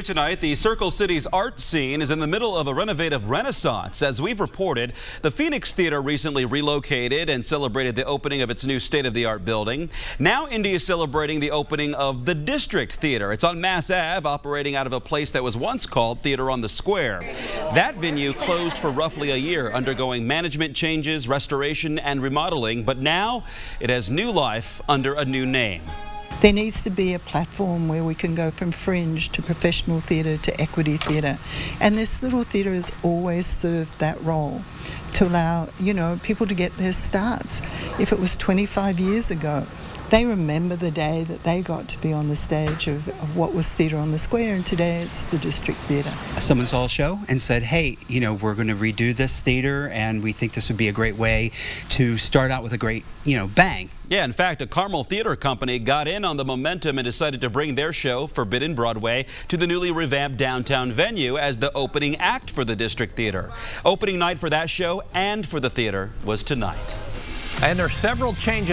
Tonight, the Circle City's art scene is in the middle of a renovative renaissance. As we've reported, the Phoenix Theater recently relocated and celebrated the opening of its new state-of-the-art building. Now Indy is celebrating the opening of the District Theater. It's on Mass Ave, operating out of a place that was once called Theater on the Square. That venue closed for roughly a year, undergoing management changes, restoration, and remodeling, but now it has new life under a new name. There needs to be a platform where we can go from fringe to professional theatre to equity theatre. And this little theatre has always served that role to allow, people to get their starts. If it was 25 years ago, they remember the day that they got to be on the stage of what was Theatre on the Square, and today it's the District Theatre. Someone saw a show and said, hey, we're going to redo this theater, and we think this would be a great way to start out with a great, bang. Yeah, in fact, a Carmel theater company got in on the momentum and decided to bring their show, Forbidden Broadway, to the newly revamped downtown venue as the opening act for the District Theater. Opening night for that show and for the theater was tonight. And there are several changes